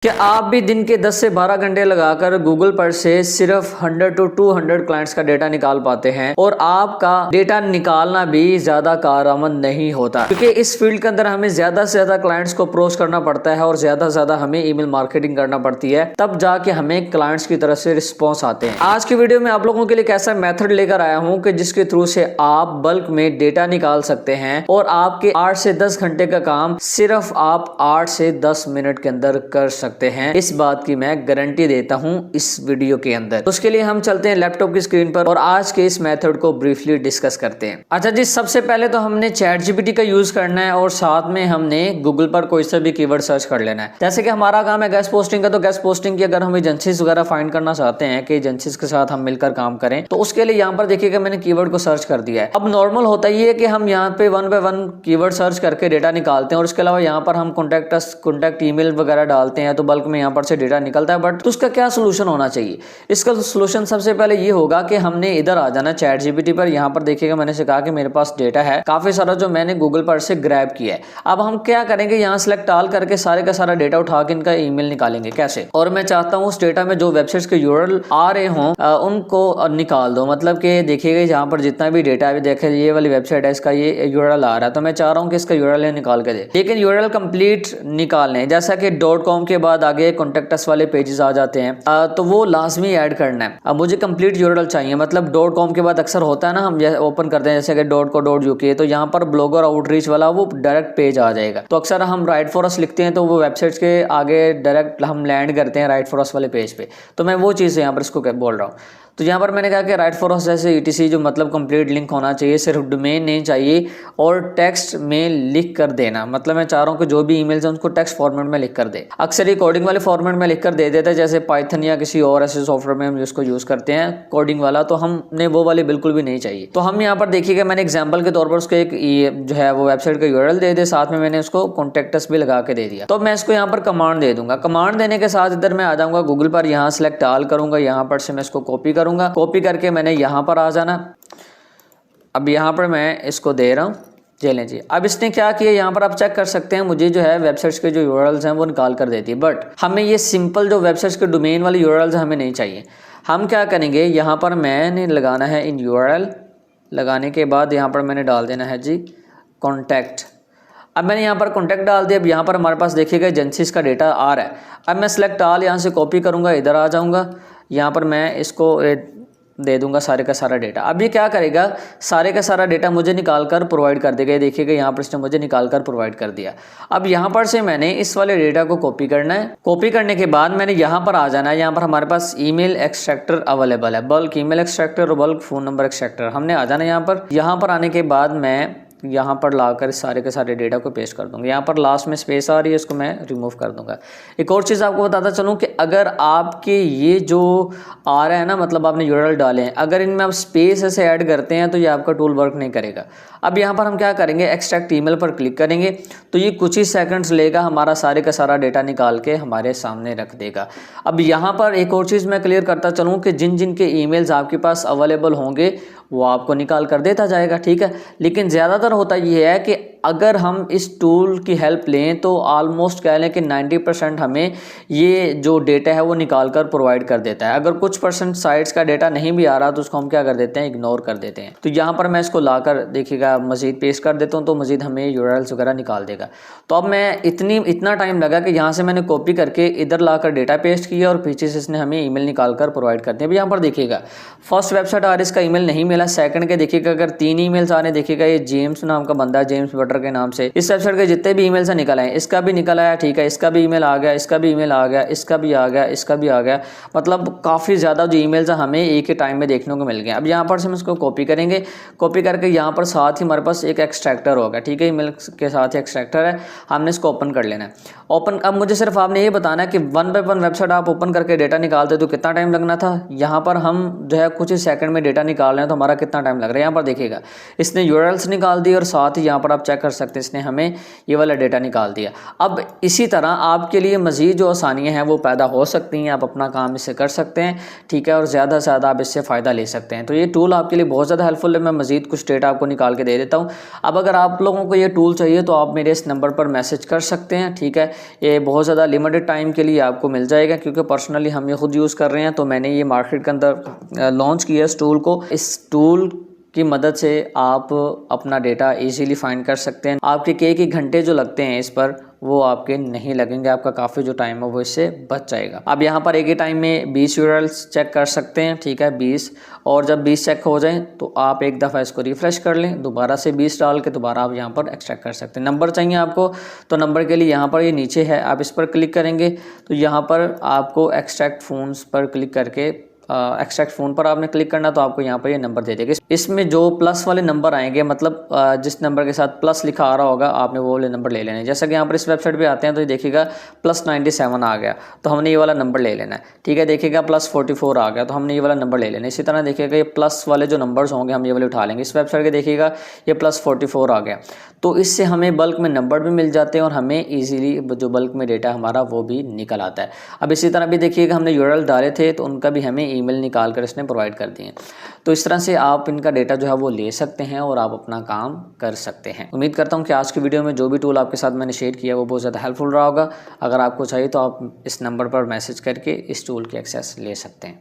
क्या आप भी दिन के 10 से 12 घंटे लगाकर गूगल पर से सिर्फ 100 to 200 क्लाइंट्स का डेटा निकाल पाते हैं और आपका डेटा निकालना भी ज्यादा कारआमद नहीं होता, क्योंकि इस फील्ड के अंदर हमें ज्यादा से ज्यादा क्लाइंट्स को अप्रोच करना पड़ता है और ज्यादा से ज्यादा हमें ईमेल मार्केटिंग करना पड़ती है, तब जाके हमें क्लाइंट्स की तरफ से रिस्पॉन्स आते हैं। आज की वीडियो में आप लोगों के लिए एक ऐसा मेथड लेकर आया हूँ कि जिसके थ्रू से आप बल्क में डेटा निकाल सकते हैं और आपके 8 से 10 घंटे का काम सिर्फ आप 8 से 10 मिनट के अंदर कर सकते हैं। इस बात की मैं गारंटी देता हूं इस वीडियो के अंदर। तो उसके लिए हम चलते हैं लैपटॉप की स्क्रीन पर और आज के इस मेथड को ब्रीफली डिस्कस करते हैं। अच्छा जी, सबसे पहले तो हमने चैट जीपीटी का यूज करना है और साथ में हमने गूगल पर कोई सा भी कीवर्ड सर्च कर लेना है। जैसे कि हमारा काम है गेस्ट पोस्टिंग का, तो गेस्ट पोस्टिंग की अगर हम एजेंसीज वगैरह फाइंड करना चाहते हैं कि एजेंसीज के साथ हम मिलकर काम करें, तो उसके लिए यहाँ पर देखिएगा मैंने कीवर्ड को सर्च कर दिया है। अब नॉर्मल होता ही है कि हम यहाँ पे 1 बाय 1 कीवर्ड सर्च करके डेटा निकालते हैं और इसके अलावा यहाँ पर हम कॉन्टैक्ट ईमेल वगैरह डालते हैं तो बल्क में यहाँ पर से डेटा निकलता है। बट तो उसका क्या सोल्यूशन होना चाहिए? इसका सोल्यूशन सबसे पहले ये होगा कि हमने इधर आ जाना चैट जीपीटी पर। यहाँ पर देखिएगा मैंने से कहा कि मेरे पास डेटा है काफी सारा जो मैंने गूगल पर से ग्रैब किया है। अब हम क्या करेंगे, यहाँ सेलेक्ट ऑल करके सारे का सारा डेटा उठा के इनका ईमेल निकालेंगे। कैसे? और मैं चाहता हूँ उस डेटा में जो वेबसाइट्स के यूआरएल आ रहे हों उनको निकाल दो। मतलब कि देखिएगा यहाँ पर जितना भी डेटा है, देखे ये वाली वेबसाइट है, इसका ये यूआरएल आ रहा है, तो मैं चाह रहा हूँ कि इसका यूआरएल निकाल के दे। लेकिन यूआरएल कंप्लीट निकालने, जैसा कि .com के बाद आगे कॉन्टेक्ट अस वाले पेजेस आ जाते हैं, तो वो लाजमी ऐड करना है। अब मुझे कंप्लीट यूआरएल चाहिए, मतलब .com के बाद अक्सर होता है ना, हम ओपन करते हैं जैसे कि .co.uk, तो यहाँ पर ब्लॉगर आउटरीच वाला वो डायरेक्ट पेज आ जाएगा। तो अक्सर हम राइट फॉर अस लिखते हैं तो वो वेबसाइट्स के आगे डायरेक्ट हम लैंड करते हैं राइट फॉर अस वाले पेज पे। तो मैं वो चीज़ यहाँ पर इसको बोल रहा हूँ। तो यहाँ पर मैंने कहा कि राइट फॉर अस जैसे ETC जो मतलब कंप्लीट लिंक होना चाहिए, सिर्फ डोमेन नहीं चाहिए और टेक्स्ट में लिख कर देना। मतलब मैं चाह रहा हूँ कि जो भी ईमेल्स हैं उसको टेक्स्ट फॉर्मेट में लिख कर दे। अक्सर ये कोडिंग वाले फॉर्मेट में लिख कर दे देता है, जैसे पाइथन या किसी और ऐसे सॉफ्टवेयर में हम जिसको यूज़ करते हैं कोडिंग वाला, तो हमने वो वाली बिल्कुल भी नहीं चाहिए। तो हम यहाँ पर देखिएगा मैंने एग्जाम्पल के तौर पर उसको एक जो है वो वेबसाइट का यूआरएल दे दे, साथ में मैंने उसको कॉन्टैक्ट अस भी लगा के दे दिया। तो मैं इसको यहाँ पर कमांड दे दूंगा। कमांड देने के साथ इधर मैं आ जाऊंगा गूगल पर, यहाँ सेलेक्ट ऑल करूंगा, यहाँ पर से मैं इसको कॉपी करूंगा। कॉपी करके मैंने यहाँ पर आ जाना। अब यहाँ पर मैं इसको दे रहा हूँ, चलें जी। अब इसने क्या किया, यहाँ पर आप चेक कर सकते हैं, मुझे जो है वेबसाइट्स के जो यूआरएल्स हैं वो निकाल कर देती है। बट हमें ये सिंपल जो वेबसाइट्स के डोमेन वाले यूआरएल्स हमें नहीं चाहिए। हम क्या करेंगे, यहाँ पर मैंने लगाना है इन यूआरएल, लगाने के बाद यहाँ पर मैंने डाल देना है जी कॉन्टैक्ट। अब मैंने यहाँ पर कॉन्टैक्ट डाल दिया। अब यहाँ पर हमारे पास देखिएगा एजेंसीज का डेटा आ रहा है। अब मैं सेलेक्ट ऑल यहाँ से कॉपी करूँगा, इधर आ जाऊँगा, यहाँ पर मैं इसको दे दूंगा सारे का सारा डेटा। अब ये क्या करेगा, सारे का सारा डेटा मुझे निकाल कर प्रोवाइड कर देगा। देखिएगा यहाँ पर इसने मुझे निकाल कर प्रोवाइड कर दिया। अब यहाँ पर से मैंने इस वाले डेटा को कॉपी करना है। कॉपी करने के बाद मैंने यहाँ पर आ जाना है। यहाँ पर हमारे पास ईमेल एक्सट्रैक्टर अवेलेबल है, बल्क ईमेल एक्सट्रैक्टर और बल्क फ़ोन नंबर एक्सट्रैक्टर। हमने आ जाना यहाँ पर। यहाँ पर आने के बाद मैं यहाँ पर लाकर सारे के सारे डेटा को पेस्ट कर दूंगा। यहाँ पर लास्ट में स्पेस आ रही है, इसको मैं रिमूव कर दूंगा। एक और चीज़ आपको बताता चलूँ कि अगर आपके ये जो आ रहा है ना, मतलब आपने यूआरएल डाले हैं, अगर इनमें आप स्पेस ऐसे ऐड करते हैं तो ये आपका टूल वर्क नहीं करेगा। अब यहाँ पर हम क्या करेंगे, एक्सट्रैक्ट ईमेल पर क्लिक करेंगे तो ये कुछ ही सेकंड्स लेगा, हमारा सारे का सारा डेटा निकाल के हमारे सामने रख देगा। अब यहाँ पर एक और चीज़ मैं क्लियर करता चलूँ कि जिन जिन के ईमेल्स आपके पास अवेलेबल होंगे वो आपको निकाल कर देता जाएगा, ठीक है। लेकिन ज़्यादातर होता ये है कि अगर हम इस टूल की हेल्प लें तो ऑलमोस्ट कह लें कि 90% हमें ये जो डेटा है वो निकाल कर प्रोवाइड कर देता है। अगर कुछ परसेंट साइट्स का डेटा नहीं भी आ रहा तो उसको हम क्या कर देते हैं, इग्नोर कर देते हैं। तो यहाँ पर मैं इसको लाकर देखिएगा मज़ीद पेस्ट कर देता हूँ तो मज़ीद हमें यूआरएल्स वगैरह निकाल देगा। तो अब मैं इतना टाइम लगा कि यहाँ से मैंने कॉपी करके इधर लाकर डेटा पेस्ट किया और पीछे से इसने हमें ईमेल निकाल कर प्रोवाइड कर दिया। अब यहाँ पर देखिएगा फर्स्ट वेबसाइट आ रही, इसका ईमेल नहीं मिला। सेकंड के देखिएगा अगर 3 ईमेल्स आ रहे, देखिएगा ये जेम्स नाम का बंदा है, जेम्स बटर के नाम से। इस वेबसाइट के जितने भी ईमेल्स निकल आए, इसका भी निकल आया, ठीक है, इसका भी ईमेल आ गया, इसका भी ईमेल आ गया, इसका भी आ गया, इसका भी आ गया। मतलब काफ़ी ज़्यादा जो ईमेल्स हैं हमें एक ही टाइम में देखने को मिल गए। अब यहाँ पर से हम इसको कॉपी करेंगे। कॉपी करके यहाँ पर साथ ही हमारे पास एक एक्सट्रैक्टर होगा, ठीक है, ईमेल के साथ ही एक्सट्रैक्टर है, हमने इसको ओपन कर लेना है। ओपन, अब मुझे सिर्फ आपने ये बताना है कि 1 बाय 1 वेबसाइट आप ओपन करके डेटा निकालते तो कितना टाइम लगना था। यहाँ पर हम जो है कुछ ही सेकंड में डेटा निकाल रहे हैं तो हमारा कितना टाइम लग रहा है। यहाँ पर देखिएगा इसने यूआरएल्स निकाल दी और साथ ही यहाँ पर आप चेक चेक कर सकते हैं इसने हमें ये वाला डेटा निकाल दिया। अब इसी तरह आपके लिए मज़ीद जो आसानियाँ हैं वो पैदा हो सकती हैं, आप अपना काम इससे कर सकते हैं, ठीक है, और ज़्यादा से ज़्यादा आप इससे फ़ायदा ले सकते हैं। तो ये टूल आपके लिए बहुत ज़्यादा हेल्पफुल है। मैं मज़ीद कुछ डेटा आपको निकाल के दे देता हूँ। अब अगर आप लोगों को ये टूल चाहिए तो आप मेरे इस नंबर पर मैसेज कर सकते हैं, ठीक है। ये बहुत ज़्यादा लिमिटेड टाइम के लिए आपको मिल जाएगा, क्योंकि पर्सनली हम ये खुद यूज़ कर रहे हैं। तो मैंने ये मार्केट के अंदर लॉन्च किया इस टूल को। इस टूल की मदद से आप अपना डेटा इजीली फाइंड कर सकते हैं। आपके कई घंटे जो लगते हैं इस पर वो आपके नहीं लगेंगे, आपका काफ़ी जो टाइम है वो इससे बच जाएगा। आप यहाँ पर एक ही टाइम में 20 यूआरएल्स चेक कर सकते हैं, ठीक है, 20। और जब 20 चेक हो जाएं तो आप एक दफ़ा इसको रिफ़्रेश कर लें, दोबारा से 20 डाल के दोबारा आप यहाँ पर एक्सट्रैक्ट कर सकते हैं। नंबर चाहिए आपको तो नंबर के लिए यहाँ पर ये नीचे है, आप इस पर क्लिक करेंगे तो यहाँ पर आपको एक्सट्रैक्ट फ़ोन्स पर क्लिक करके एक्सट्रैक्ट फ़ोन पर आपने क्लिक करना तो आपको यहाँ पर ये नंबर दे देगा। इसमें जो प्लस वाले नंबर आएंगे, मतलब जिस नंबर के साथ प्लस लिखा आ रहा होगा आपने वो वाले नंबर ले लेने हैं। जैसा कि यहाँ पर इस वेबसाइट पे आते हैं तो ये देखिएगा +97 आ गया तो हमने ये वाला नंबर ले लेना है, ठीक है। देखिएगा +44 आ गया तो हमने ये वाला नंबर ले लेना है। इसी तरह देखिएगा ये प्लस वाले जो नंबर्स होंगे हम ये वाले उठा लेंगे। इस वेबसाइट के देखिएगा ये +44 आ गया, तो इससे हमें बल्क में नंबर भी मिल जाते हैं और हमें ईजिली जो बल्क में डेटा हमारा वो भी निकल आता है। अब इसी तरह भी देखिएगा हमने यूआरएल डाले थे तो उनका भी हमें ईमेल निकाल कर इसने प्रोवाइड कर दिए। तो इस तरह से आप इनका डेटा जो है वो ले सकते हैं और आप अपना काम कर सकते हैं। उम्मीद करता हूँ कि आज की वीडियो में जो भी टूल आपके साथ मैंने शेयर किया वो बहुत ज़्यादा हेल्पफुल रहा होगा। अगर आपको चाहिए तो आप इस नंबर पर मैसेज करके इस टूल की एक्सेस ले सकते हैं।